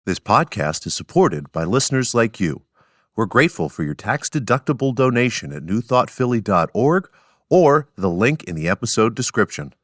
This podcast is supported by listeners like you. We're grateful for your tax-deductible donation at newthoughtphilly.org or the link in the episode description.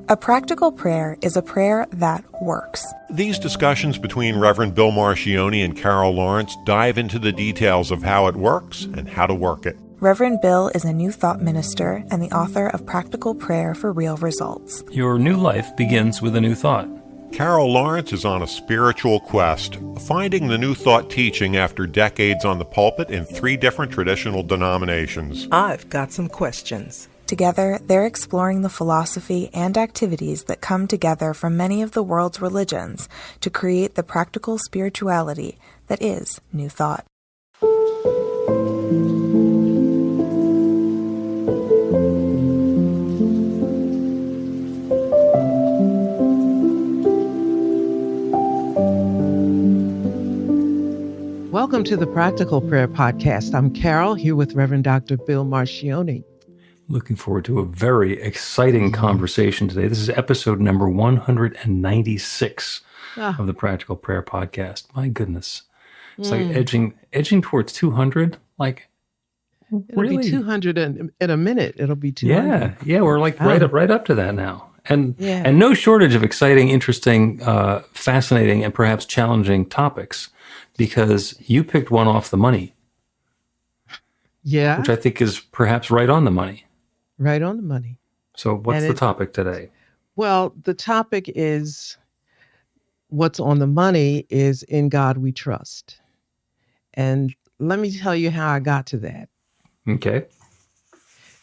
A practical prayer is a prayer that works. These discussions between Reverend Bill Marcioni and Carol Lawrence dive into the details of how it works and how to work it. Reverend Bill is a New Thought minister and the author of Practical Prayer for Real Results. Your new life begins with a new thought. Carol Lawrence is on a spiritual quest, finding the New Thought teaching after decades on the pulpit in 3 different traditional denominations. I've got some questions. Together, they're exploring the philosophy and activities that come together from many of the world's religions to create the practical spirituality that is New Thought. Welcome to the Practical Prayer Podcast. I'm Carol, here with Reverend Dr. Bill Marcioni. Looking forward to a very exciting conversation today. This is episode number 196 of the Practical Prayer Podcast. My goodness. It's like edging towards 200. Like, It'll really? be 200 in a minute. It'll be 200. Yeah, we're like right up to that now. And no shortage of exciting, interesting, fascinating, and perhaps challenging topics, because you picked one off the money. Yeah. Which I think is perhaps right on the money. Right on the money. So what's the topic today? Well, the topic is, what's on the money is In God We Trust. And let me tell you how I got to that. Okay.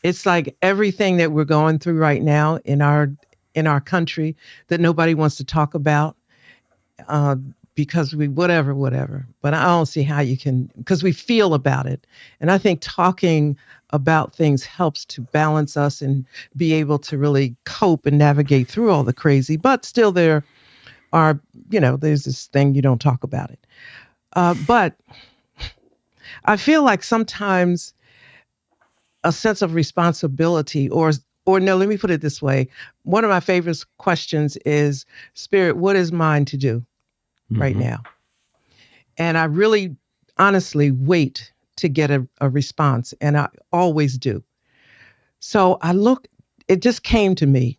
It's like everything that we're going through right now in our country that nobody wants to talk about, because we whatever. But I don't see how you can, because we feel about it. And I think talking about things helps to balance us and be able to really cope and navigate through all the crazy. But still there are, there's this thing, you don't talk about it. But I feel like sometimes a sense of responsibility or no, let me put it this way. One of my favorite questions is, Spirit, what is mine to do right now? And I really honestly wait to get a response, and I always do. So it just came to me,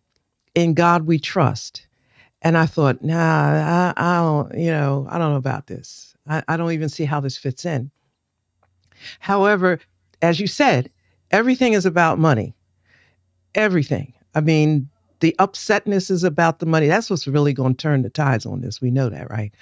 In God We Trust. And I thought, I don't know about this. I don't even see how this fits in. However, as you said, everything is about money. Everything. I mean, the upsetness is about the money. That's what's really going to turn the tides on this. We know that, right?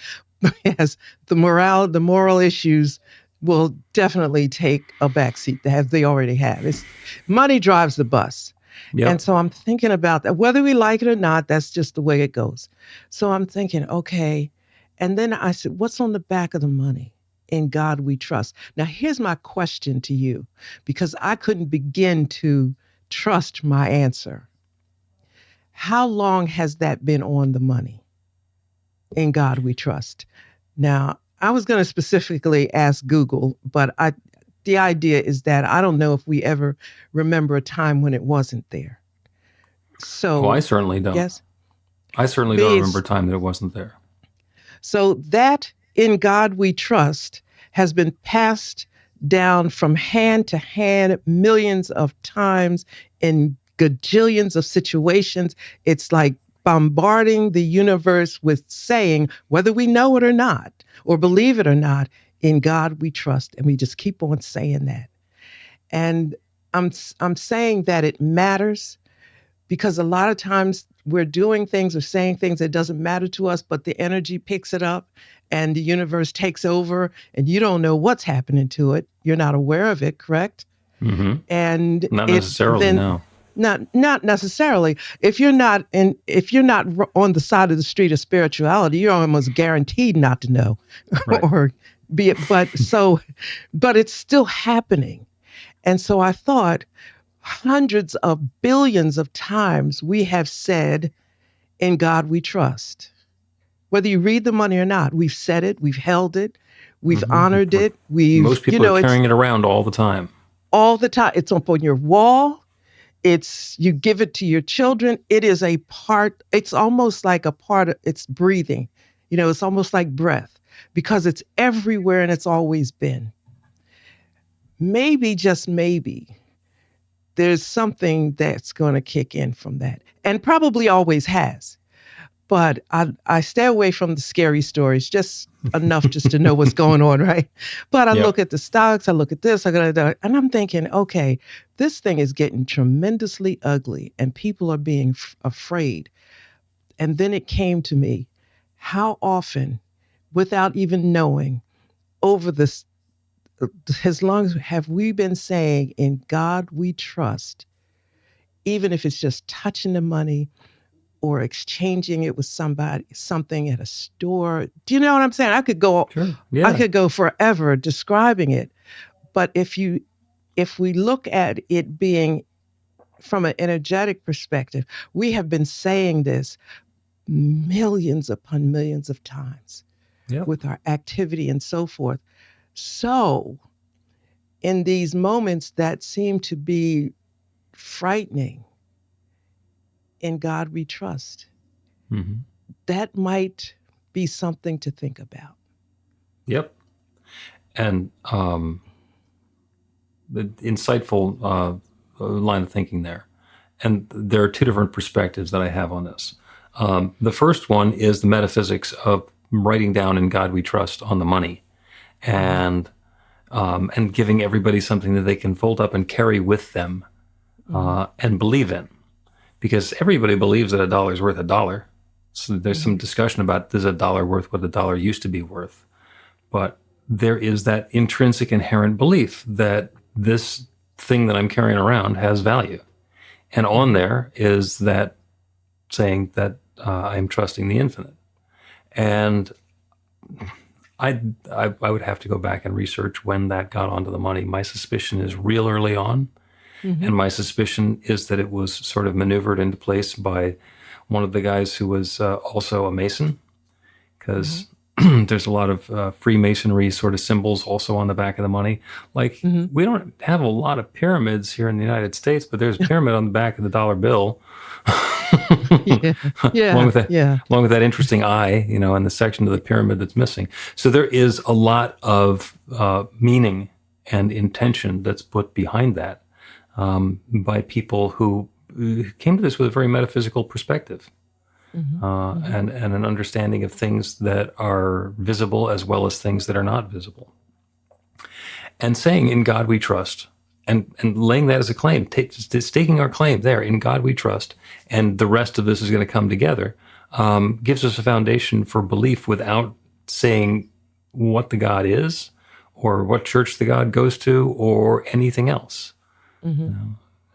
As the moral issues will definitely take a backseat, as they already have. Money drives the bus. Yep. And so I'm thinking about that. Whether we like it or not, that's just the way it goes. So I'm thinking, okay. And then I said, what's on the back of the money? In God We Trust. Now, here's my question to you, because I couldn't begin to trust my answer. How long has that been on the money? In God We Trust. Now, I was going to specifically ask Google, but the idea is that I don't know if we ever remember a time when it wasn't there. So, I certainly don't. Yes. I certainly don't remember a time that it wasn't there. So that In God We Trust has been passed down from hand to hand millions of times in gajillions of situations. It's like bombarding the universe with saying, whether we know it or not, or believe it or not, In God We Trust. And we just keep on saying that. And I'm saying that it matters, because a lot of times we're doing things or saying things that doesn't matter to us, but the energy picks it up and the universe takes over, and you don't know what's happening to it. You're not aware of it, correct? Mm-hmm. And not necessarily, no. Not necessarily. If you're not on the side of the street of spirituality, you're almost guaranteed not to know, right. or be it. But it's still happening. And so I thought, hundreds of billions of times we have said, In God We Trust. Whether you read the money or not, we've said it, we've held it, we've honored it. Most people are carrying it around all the time. All the time. It's up on your wall. You give it to your children. It is a part, it's almost like a part of, it's breathing. It's almost like breath because it's everywhere and it's always been. Maybe, just maybe, there's something that's going to kick in from that, and probably always has. But I stay away from the scary stories, just enough just to know what's going on, right? But I look at the stocks, I look at this, and I'm thinking, okay, this thing is getting tremendously ugly, and people are being afraid. And then it came to me, how often, without even knowing, over this, as long as have we been saying, in God we trust, even if it's just touching the money, or exchanging it with something at a store. Do you know what I'm saying? I could go forever describing it. But if we look at it being from an energetic perspective, we have been saying this millions upon millions of times with our activity and so forth. So in these moments that seem to be frightening, in God we trust. Mm-hmm. That might be something to think about. Yep. And the insightful line of thinking there. And there are two different perspectives that I have on this. The first one is the metaphysics of writing down in God we trust on the money, and giving everybody something that they can fold up and carry with them and believe in. Because everybody believes that $1 is worth $1. So there's some discussion about, is $1 worth what $1 used to be worth? But there is that intrinsic inherent belief that this thing that I'm carrying around has value. And on there is that saying that I'm trusting the infinite. And I would have to go back and research when that got onto the money. My suspicion is real early on. Mm-hmm. And my suspicion is that it was sort of maneuvered into place by one of the guys who was also a Mason, because there's a lot of Freemasonry sort of symbols also on the back of the money. Like, we don't have a lot of pyramids here in the United States, but there's a pyramid on the back of the dollar bill. Along with that interesting eye, and the section of the pyramid that's missing. So there is a lot of meaning and intention that's put behind that. By people who came to this with a very metaphysical perspective, and an understanding of things that are visible as well as things that are not visible. And saying, in God we trust, and laying that as a claim, staking our claim there, in God we trust, and the rest of this is going to come together, gives us a foundation for belief without saying what the God is, or what church the God goes to, or anything else.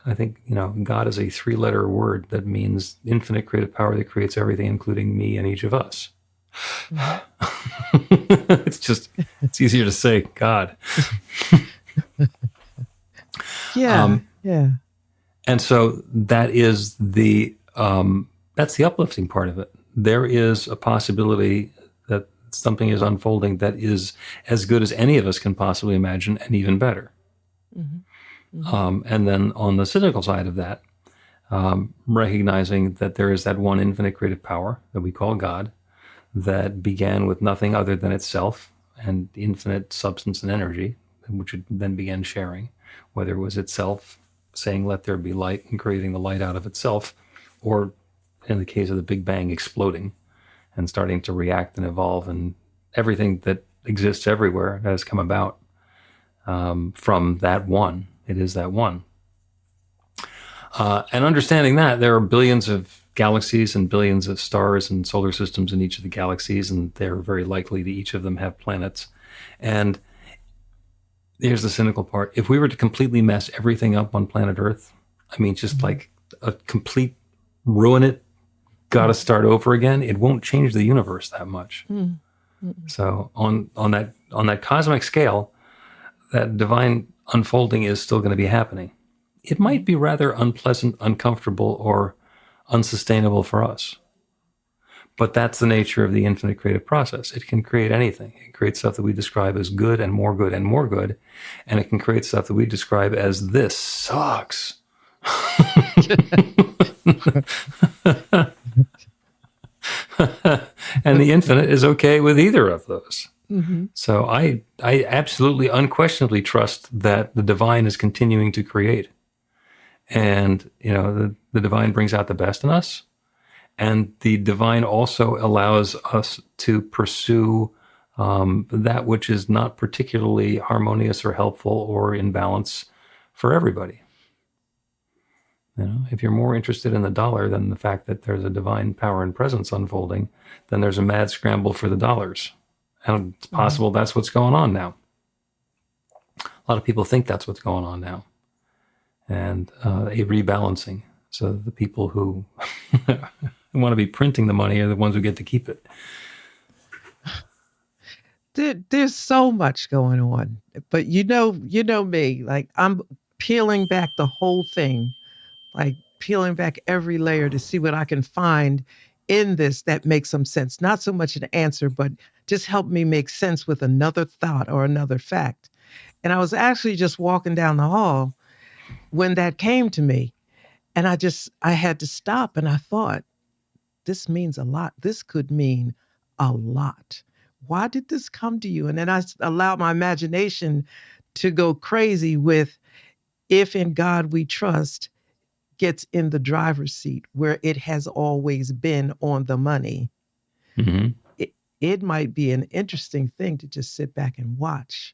I think, God is a 3-letter word that means infinite creative power that creates everything, including me and each of us. It's easier to say God. And so that is that's the uplifting part of it. There is a possibility that something is unfolding that is as good as any of us can possibly imagine, and even better. And then on the cynical side of that, recognizing that there is that one infinite creative power that we call God, that began with nothing other than itself and infinite substance and energy, which it then began sharing, whether it was itself saying, let there be light, and creating the light out of itself, or in the case of the Big Bang, exploding and starting to react and evolve, and everything that exists everywhere has come about from that one. It is that one. And understanding that there are billions of galaxies and billions of stars and solar systems in each of the galaxies, and they're very likely to each of them have planets. And here's the cynical part. If we were to completely mess everything up on planet Earth, just like a complete ruin it, gotta start over again, it won't change the universe that much. So on that cosmic scale, that divine unfolding is still going to be happening. It might be rather unpleasant, uncomfortable, or unsustainable for us. But that's the nature of the infinite creative process. It can create anything. It creates stuff that we describe as good and more good and more good. And it can create stuff that we describe as, this sucks. And the infinite is okay with either of those. Mm-hmm. So I absolutely unquestionably trust that the divine is continuing to create. And, the divine brings out the best in us. And the divine also allows us to pursue that which is not particularly harmonious or helpful or in balance for everybody. If you're more interested in the dollar than the fact that there's a divine power and presence unfolding, then there's a mad scramble for the dollars. And it's possible that's what's going on now. A lot of people think that's what's going on now. And a rebalancing. So the people who want to be printing the money are the ones who get to keep it. There's so much going on, but you know me, like I'm peeling back the whole thing, like peeling back every layer to see what I can find in this that makes some sense. Not so much an answer, but just help me make sense with another thought or another fact. And I was actually just walking down the hall when that came to me, and I had to stop, and I thought, this means a lot. This could mean a lot. Why did this come to you? And then I allowed my imagination to go crazy with, if in God we trust, gets in the driver's seat where it has always been on the money. Mm-hmm. It might be an interesting thing to just sit back and watch.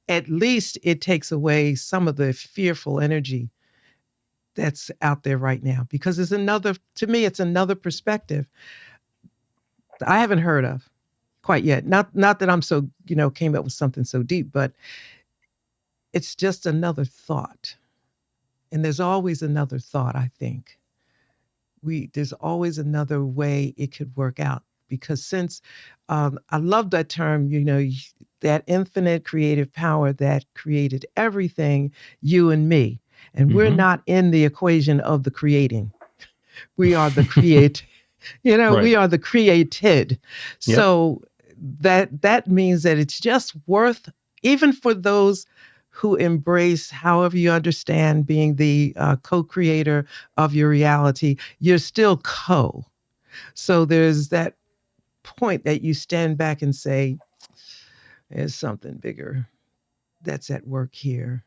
At least it takes away some of the fearful energy that's out there right now, because to me, it's another perspective I haven't heard of quite yet. Not that I'm so, came up with something so deep, but it's just another thought. And there's always another thought, I think. There's always another way it could work out, because since I love that term, that infinite creative power that created everything, you and me. And we're not in the equation of the creating. We are the create, Right. We are the created. Yep. So that means that it's just worth, even for those who embrace, however you understand, being the co-creator of your reality, you're still co. So there's that point that you stand back and say, there's something bigger that's at work here.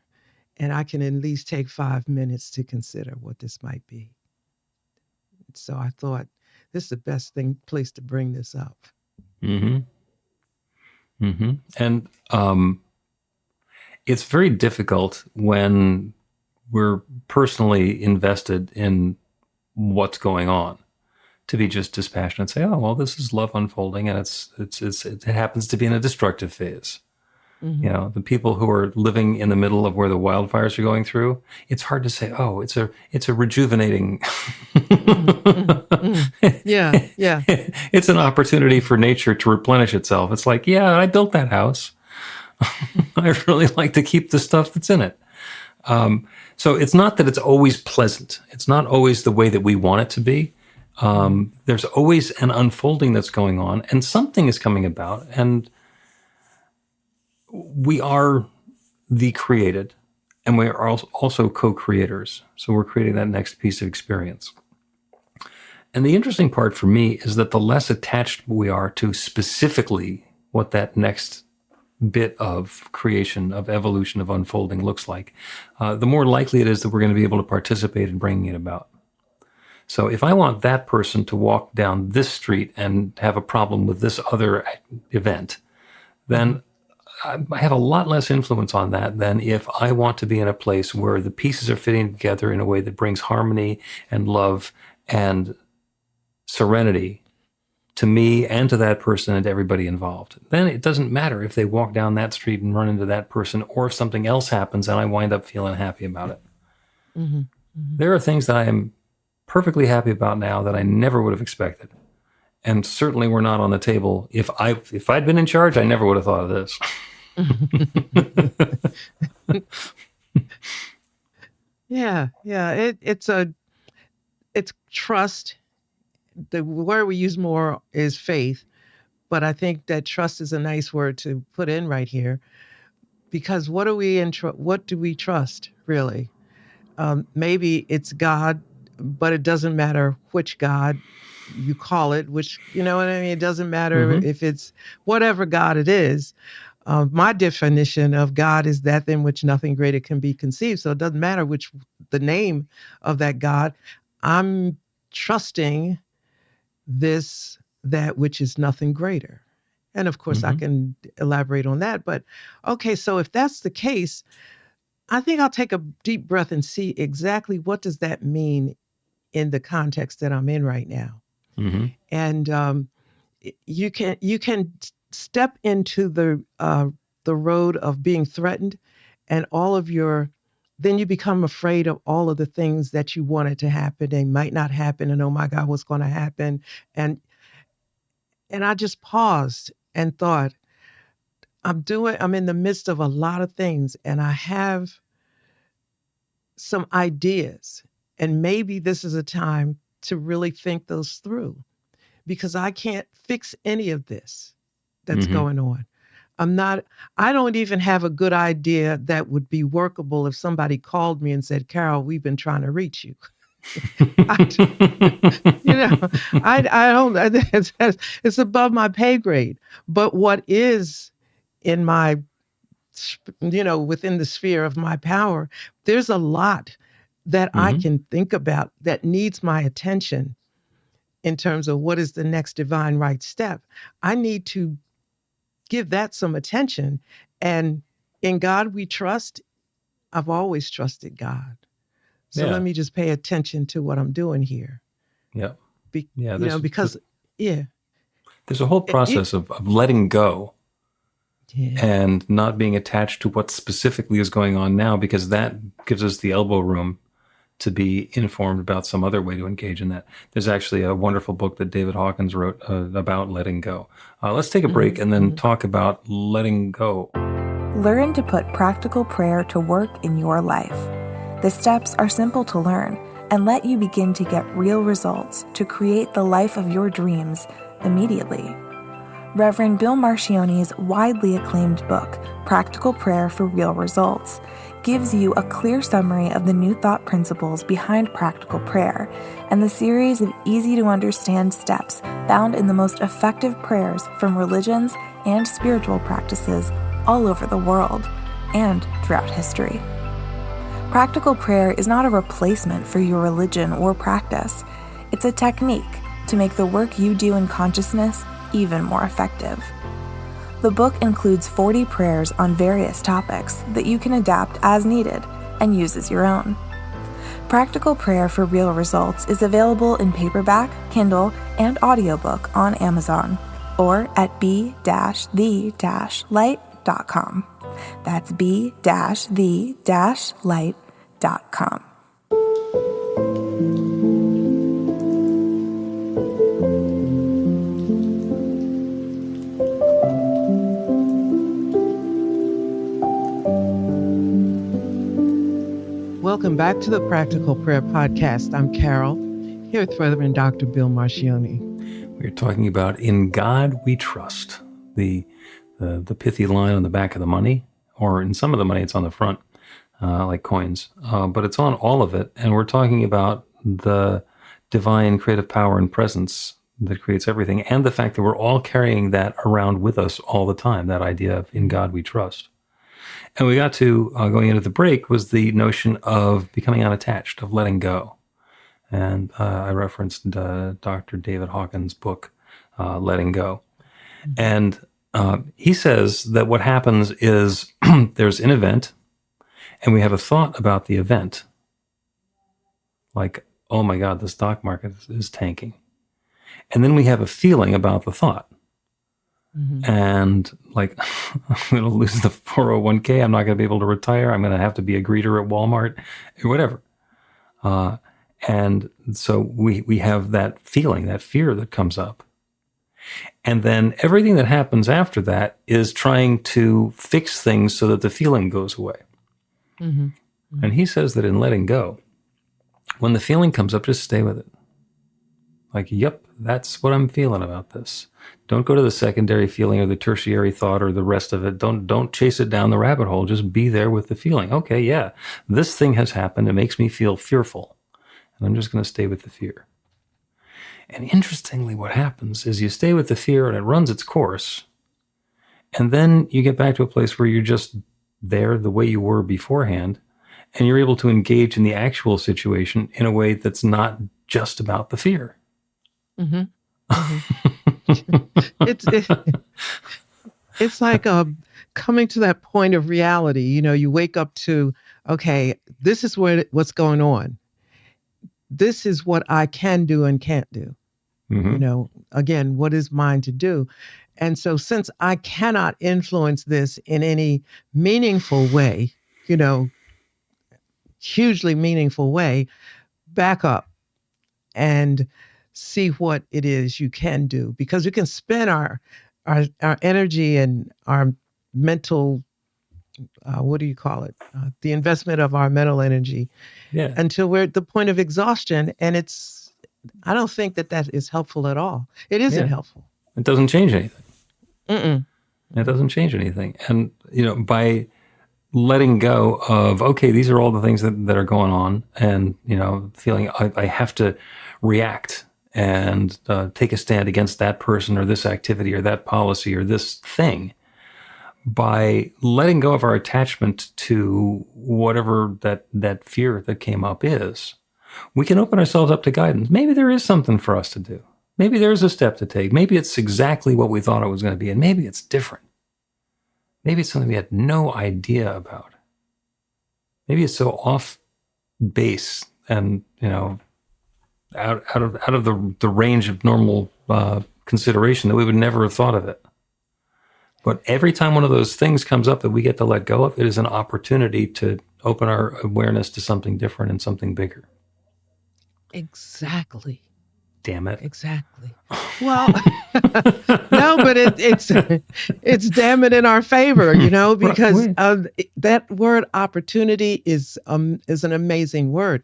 And I can at least take 5 minutes to consider what this might be. So I thought this is the best place to bring this up. Mm-hmm. Mm-hmm. And it's very difficult when we're personally invested in what's going on to be just dispassionate and say, oh, well, this is love unfolding, and it happens to be in a destructive phase. Mm-hmm. The people who are living in the middle of where the wildfires are going through, it's hard to say, oh, it's a rejuvenating. Yeah. It's an opportunity for nature to replenish itself. It's like, yeah, I built that house. I really like to keep the stuff that's in it. So it's not that it's always pleasant. It's not always the way that we want it to be. There's always an unfolding that's going on, and something is coming about, and we are the created, and we are also co-creators. So we're creating that next piece of experience. And the interesting part for me is that the less attached we are to specifically what that next bit of creation, of evolution, of unfolding looks like, the more likely it is that we're going to be able to participate in bringing it about. So if I want that person to walk down this street and have a problem with this other event, then I have a lot less influence on that than if I want to be in a place where the pieces are fitting together in a way that brings harmony and love and serenity to me and to that person and to everybody involved. Then it doesn't matter if they walk down that street and run into that person, or if something else happens and I wind up feeling happy about it. Mm-hmm. Mm-hmm. There are things that I am perfectly happy about now that I never would have expected. And certainly were not on the table. If I'd been in charge, I never would have thought of this. Yeah. It's trust. The word we use more is faith, but I think that trust is a nice word to put in right here, because what do we trust really? Maybe it's God, but it doesn't matter which God. you call it, which, you know what I mean? It doesn't matter if it's whatever God it is. My definition of God is that in which nothing greater can be conceived. So it doesn't matter which the name of that God. I'm trusting that which is nothing greater. And of course, I can elaborate on that. But okay, so if that's the case, I think I'll take a deep breath and see exactly what does that mean in the context that I'm in right now. And you can step into the road of being threatened, and then you become afraid of all of the things that you wanted to happen. They might not happen, and oh my God, what's going to happen? And I just paused and thought, I'm in the midst of a lot of things, and I have some ideas, and maybe this is a time to really think those through, because I can't fix any of this that's going on. I don't even have a good idea that would be workable if somebody called me and said, Carol, we've been trying to reach you. I don't, it's above my pay grade. But what is in my, within the sphere of my power, there's a lot that I can think about that needs my attention in terms of what is the next divine right step. I need to give that some attention. And in God we trust. I've always trusted God. So let me just pay attention to what I'm doing here. Yeah. Because there's a whole process of letting go and not being attached to what specifically is going on now, because that gives us the elbow room to be informed about some other way to engage in that. There's actually a wonderful book that David Hawkins wrote about letting go. Let's take a break and then talk about letting go. Learn to put practical prayer to work in your life. The steps are simple to learn and let you begin to get real results to create the life of your dreams immediately. Reverend Bill Marcione's widely acclaimed book, Practical Prayer for Real Results, gives you a clear summary of the New Thought principles behind practical prayer and the series of easy-to-understand steps found in the most effective prayers from religions and spiritual practices all over the world and throughout history. Practical prayer is not a replacement for your religion or practice. It's a technique to make the work you do in consciousness even more effective. The book includes 40 prayers on various topics that you can adapt as needed and use as your own. Practical Prayer for Real Results is available in paperback, Kindle, and audiobook on Amazon or at b-the-light.com. That's b-the-light.com. Welcome back to the Practical Prayer Podcast. I'm Carol, here with Reverend Dr. Bill Marcione. We're talking about In God We Trust, the pithy line on the back of the money, or in some of the money it's on the front, like coins, but it's on all of it. And we're talking about the divine creative power and presence that creates everything, and the fact that we're all carrying that around with us all the time, that idea of In God We Trust. And we got to, going into the break, was the notion of becoming unattached, of letting go. And I referenced Dr. David Hawkins' book, Letting Go. And he says that what happens is there's an event, and we have a thought about the event. Like, oh my God, the stock market is tanking. And then we have a feeling about the thought. And like, I'm going to lose the 401k. I'm not going to be able to retire. I'm going to have to be a greeter at Walmart or whatever. And so we have that feeling, that fear that comes up. And then everything that happens after that is trying to fix things so that the feeling goes away. And he says that in letting go, when the feeling comes up, just stay with it. Like, yep, that's what I'm feeling about this. Don't go to the secondary feeling or the tertiary thought or the rest of it. Don't chase it down the rabbit hole. Just be there with the feeling. Okay, yeah, this thing has happened. It makes me feel fearful. And I'm just going to stay with the fear. And interestingly, what happens is you stay with the fear and it runs its course. And then you get back to a place where you're just there the way you were beforehand. And you're able to engage in the actual situation in a way that's not just about the fear. Mm-hmm. Mm-hmm. It's like coming to that point of reality. You wake up to, okay, this is what's going on. This is what I can do and can't do. Mm-hmm. Again, what is mine to do? And so since I cannot influence this in any meaningful way, hugely meaningful way, back up and see what it is you can do, because we can spend our energy and our mental, what do you call it? The investment of our mental energy until we're at the point of exhaustion. And I don't think that is helpful at all. It isn't helpful. It doesn't change anything. Mm-mm. It doesn't change anything. And, by letting go of, okay, these are all the things that are going on, and, feeling I have to react and take a stand against that person or this activity or that policy or this thing, by letting go of our attachment to whatever that fear that came up is, we can open ourselves up to guidance. Maybe there is something for us to do. Maybe there's a step to take. Maybe it's exactly what we thought it was going to be, and maybe it's different. Maybe it's something we had no idea about. Maybe it's so off base and, out of the range of normal consideration that we would never have thought of it. But every time one of those things comes up that we get to let go of, it is an opportunity to open our awareness to something different and something bigger. Exactly. Damn it. Exactly. Well, no, but it's damn it in our favor, because that word opportunity is an amazing word.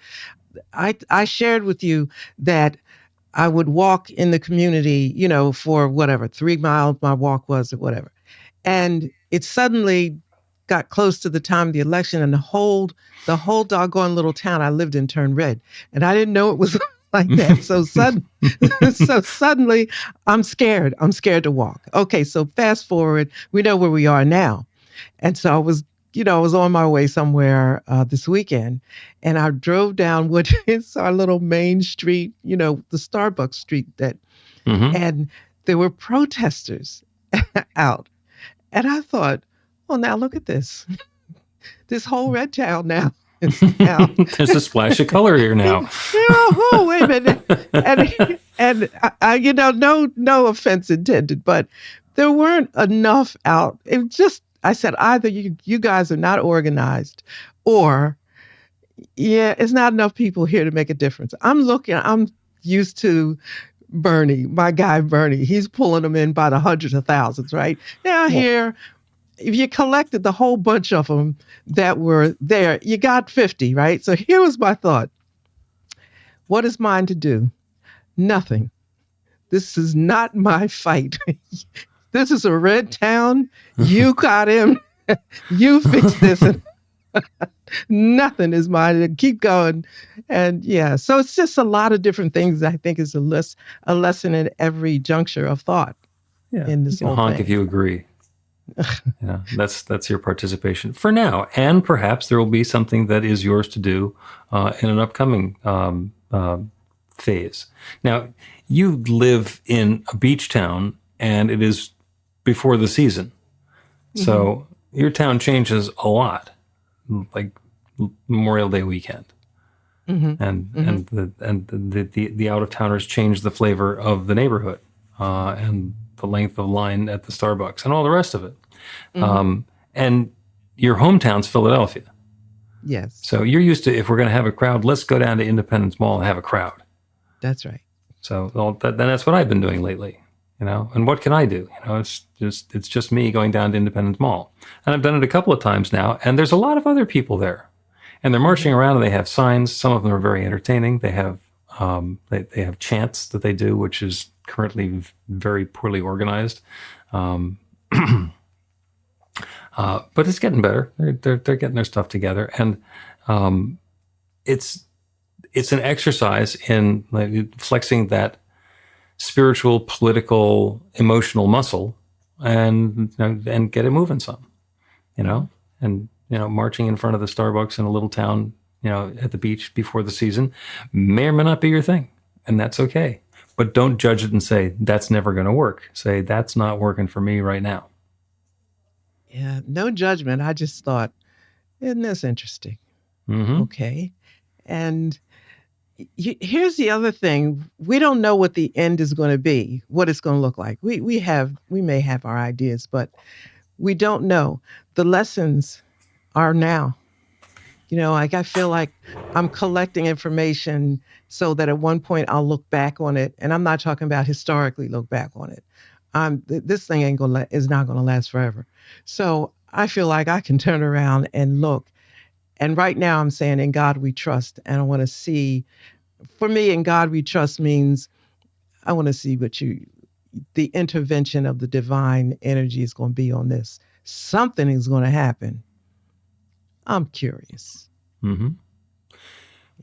I shared with you that I would walk in the community, for whatever, 3 miles my walk was or whatever. And it suddenly got close to the time of the election, and the whole doggone little town I lived in turned red. And I didn't know it was like that. So suddenly I'm scared. I'm scared to walk. Okay, so fast forward, we know where we are now. And so I was on my way somewhere this weekend, and I drove down what is our little main street, the Starbucks street and there were protesters out. And I thought, well, now look at this. This whole red town now. There's a splash of color here now. Oh, wait a minute. And I no offense intended, but there weren't enough out. It just, I said, either you guys are not organized, or it's not enough people here to make a difference. I'm used to Bernie, my guy Bernie. He's pulling them in by the hundreds of thousands, right? Now here, if you collected the whole bunch of them that were there, you got 50, right? So here was my thought. What is mine to do? Nothing. This is not my fight. This is a red town. You got him. You fix this. Nothing is mine to keep going. And so it's just a lot of different things. I think is a lesson in every juncture of thought. Yeah, in this whole honk thing. If you agree. That's your participation for now, and perhaps there will be something that is yours to do in an upcoming phase. Now, you live in a beach town, and it is before the season, so your town changes a lot, like Memorial Day weekend, and the out of towners change the flavor of the neighborhood and the length of line at the Starbucks and all the rest of it. And your hometown's Philadelphia. Yes. So you're used to, if we're going to have a crowd, let's go down to Independence Mall and have a crowd. That's right. So then that's what I've been doing lately, and what can I do? It's just me going down to Independence Mall. And I've done it a couple of times now, and there's a lot of other people there, and they're marching around, and they have signs. Some of them are very entertaining. They have, they have chants that they do, which is currently very poorly organized. But it's getting better. They're getting their stuff together, and it's an exercise in flexing that spiritual, political, emotional muscle and get it moving some, and marching in front of the Starbucks in a little town, at the beach before the season may or may not be your thing, and that's okay. But don't judge it and say, that's never going to work. Say, that's not working for me right now. Yeah, no judgment. I just thought, isn't this interesting? Mm-hmm. Okay. And here's the other thing. We don't know what the end is going to be, what it's going to look like. We may have our ideas, but we don't know. The lessons are now. I feel like I'm collecting information so that at one point I'll look back on it, and I'm not talking about historically look back on it. This thing is not going to last forever. So I feel like I can turn around and look. And right now I'm saying, in God we trust, and I want to see. For me, in God we trust means I want to see the intervention of the divine energy is going to be on this. Something is going to happen. I'm curious. Mm-hmm.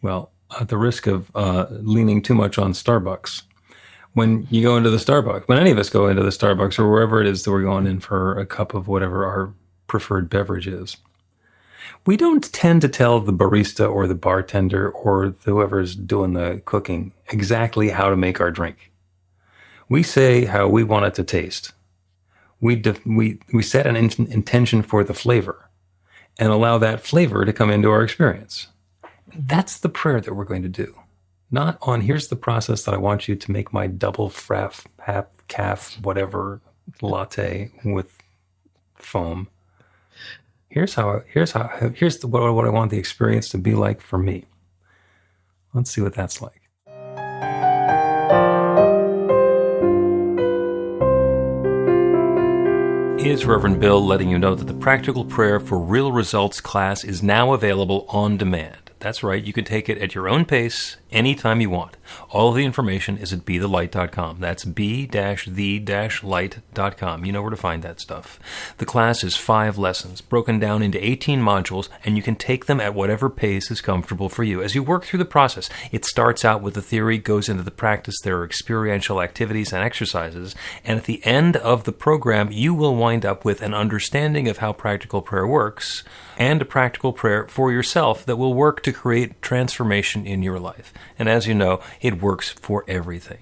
Well, at the risk of leaning too much on Starbucks, when you go into the Starbucks, when any of us go into the Starbucks or wherever it is that we're going in for a cup of whatever our preferred beverage is, we don't tend to tell the barista or the bartender or whoever's doing the cooking exactly how to make our drink. We say how we want it to taste. We set an intention for the flavor and allow that flavor to come into our experience. That's the prayer that we're going to do. Not on, here's the process that I want you to make my double frapp, calf, whatever latte with foam. Here's what I want the experience to be like for me. Let's see what that's like. It's Reverend Bill letting you know that the Practical Prayer for Real Results class is now available on demand. That's right, you can take it at your own pace, anytime you want. All of the information is at bethelight.com. That's b-the-light.com. You know where to find that stuff. The class is 5 lessons, broken down into 18 modules, and you can take them at whatever pace is comfortable for you. As you work through the process, it starts out with the theory, goes into the practice, there are experiential activities and exercises, and at the end of the program, you will wind up with an understanding of how practical prayer works, and a practical prayer for yourself that will work to create transformation in your life. And as you know, it works for everything.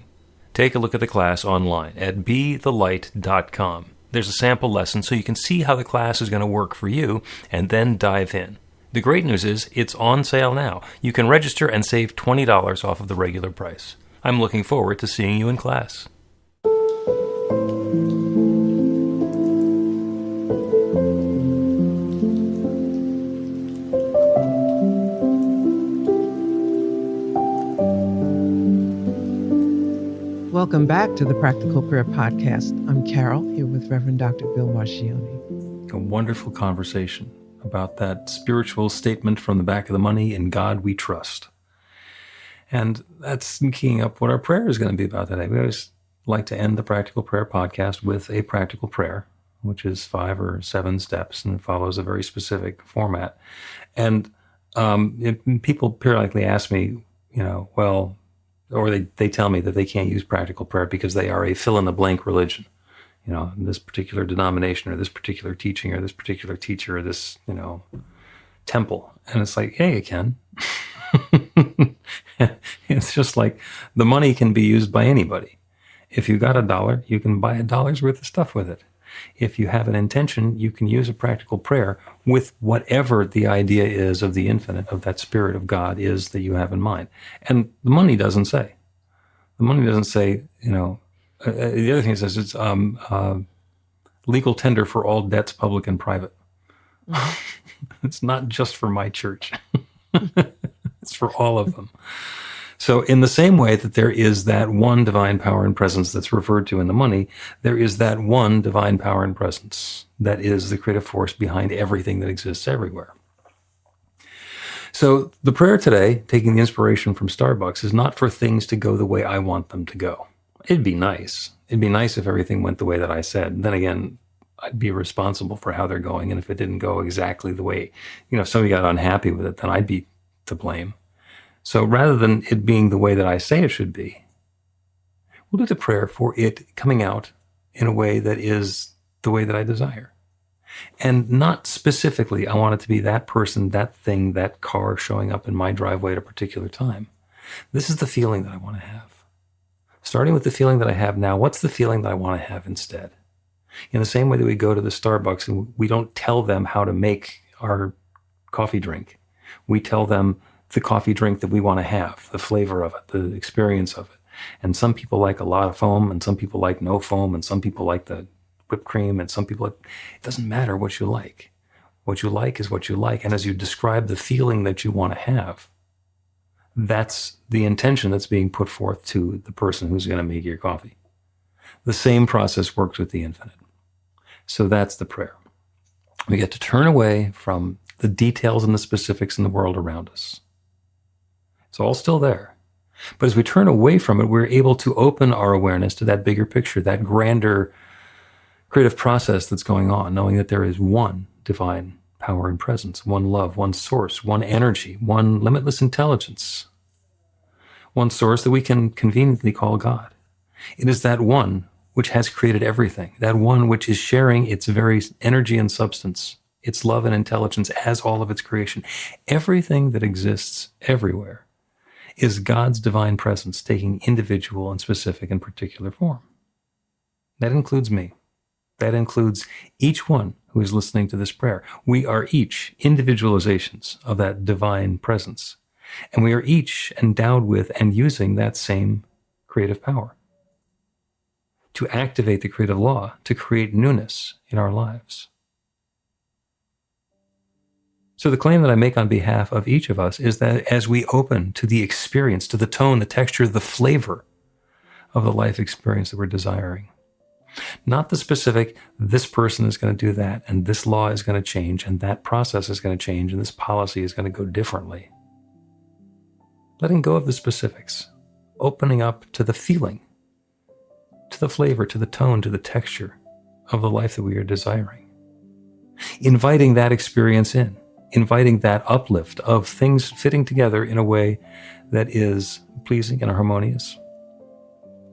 Take a look at the class online at bethelight.com. There's a sample lesson so you can see how the class is going to work for you and then dive in. The great news is it's on sale now. You can register and save $20 off of the regular price. I'm looking forward to seeing you in class. Welcome back to the Practical Prayer Podcast. I'm Carol, here with Reverend Dr. Bill Marcioni. A wonderful conversation about that spiritual statement from the back of the money, "In God we trust." And that's keying up what our prayer is going to be about today. We always like to end the Practical Prayer Podcast with a practical prayer, which is 5 or 7 steps and follows a very specific format. And people periodically ask me, or they tell me that they can't use practical prayer because they are a fill-in-the-blank religion. This particular denomination or this particular teaching or this particular teacher or this, temple. And it's like, yeah, you can. It's just like the money can be used by anybody. If you got $1, you can buy $1 worth of stuff with it. If you have an intention, you can use a practical prayer with whatever the idea is of the infinite, of that spirit of God is that you have in mind. And the money doesn't say. The money doesn't say, the other thing it says it's legal tender for all debts, public and private. It's not just for my church. It's for all of them. So in the same way that there is that one divine power and presence that's referred to in the money, there is that one divine power and presence that is the creative force behind everything that exists everywhere. So the prayer today, taking the inspiration from Starbucks, is not for things to go the way I want them to go. It'd be nice. It'd be nice if everything went the way that I said. Then again, I'd be responsible for how they're going. And if it didn't go exactly the way, if somebody got unhappy with it, then I'd be to blame. So rather than it being the way that I say it should be, we'll do the prayer for it coming out in a way that is the way that I desire. And not specifically, I want it to be that person, that thing, that car showing up in my driveway at a particular time. This is the feeling that I want to have. Starting with the feeling that I have now, what's the feeling that I want to have instead? In the same way that we go to the Starbucks and we don't tell them how to make our coffee drink. We tell them the coffee drink that we want to have, the flavor of it, the experience of it. And some people like a lot of foam, and some people like no foam, and some people like the whipped cream, and some people like, it doesn't matter what you like. What you like is what you like. And as you describe the feeling that you want to have, that's the intention that's being put forth to the person who's going to make your coffee. The same process works with the infinite. So that's the prayer. We get to turn away from the details and the specifics in the world around us. It's all still there. But as we turn away from it, we're able to open our awareness to that bigger picture, that grander creative process that's going on, knowing that there is one divine power and presence, one love, one source, one energy, one limitless intelligence, one source that we can conveniently call God. It is that one which has created everything, that one which is sharing its very energy and substance, its love and intelligence as all of its creation. Everything that exists everywhere is God's divine presence taking individual and specific and particular form. That includes me. That includes each one who is listening to this prayer. We are each individualizations of that divine presence, and we are each endowed with and using that same creative power to activate the creative law, to create newness in our lives. So the claim that I make on behalf of each of us is that as we open to the experience, to the tone, the texture, the flavor of the life experience that we're desiring, not the specific, this person is going to do that, and this law is going to change, and that process is going to change, and this policy is going to go differently. Letting go of the specifics, opening up to the feeling, to the flavor, to the tone, to the texture of the life that we are desiring. Inviting that experience in, inviting that uplift of things fitting together in a way that is pleasing and harmonious,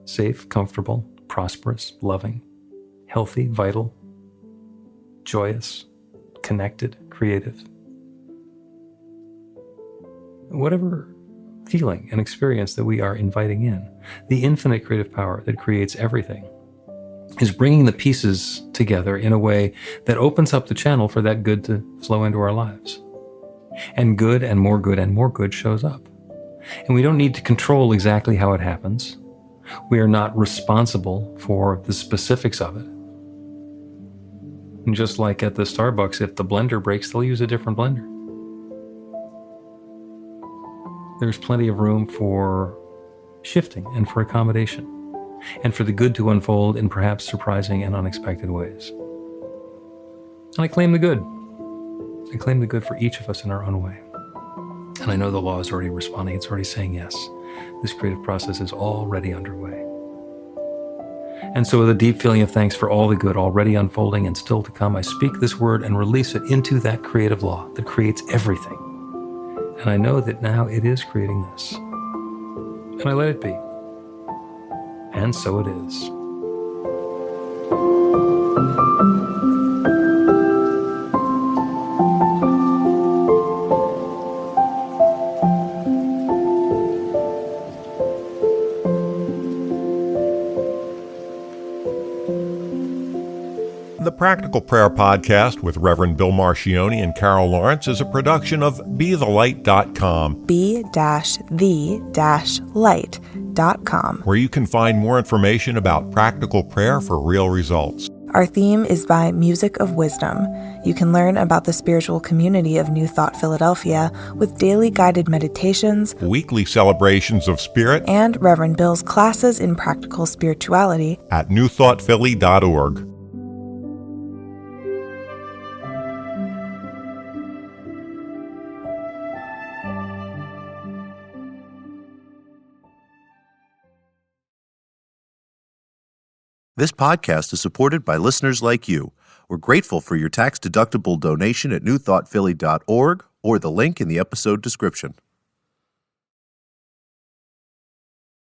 safe, comfortable, prosperous, loving, healthy, vital, joyous, connected, creative. Whatever feeling and experience that we are inviting in, the infinite creative power that creates everything is bringing the pieces together in a way that opens up the channel for that good to flow into our lives. And good and more good and more good shows up. And we don't need to control exactly how it happens. We are not responsible for the specifics of it. And just like at the Starbucks, if the blender breaks, they'll use a different blender. There's plenty of room for shifting and for accommodation, and for the good to unfold in perhaps surprising and unexpected ways. And I claim the good. I claim the good for each of us in our own way. And I know the law is already responding. It's already saying yes. This creative process is already underway. And so with a deep feeling of thanks for all the good already unfolding and still to come, I speak this word and release it into that creative law that creates everything. And I know that now it is creating this. And I let it be. And so it is. The Practical Prayer Podcast with Reverend Bill Marcioni and Carol Lawrence is a production of BeTheLight.com. be-the-light.com, where you can find more information about practical prayer for real results. Our theme is by Music of Wisdom. You can learn about the spiritual community of New Thought Philadelphia with daily guided meditations, Weekly celebrations of spirit, and Reverend Bill's classes in practical spirituality at newthoughtphilly.org. This podcast is supported by listeners like you. We're grateful for your tax-deductible donation at newthoughtphilly.org or the link in the episode description.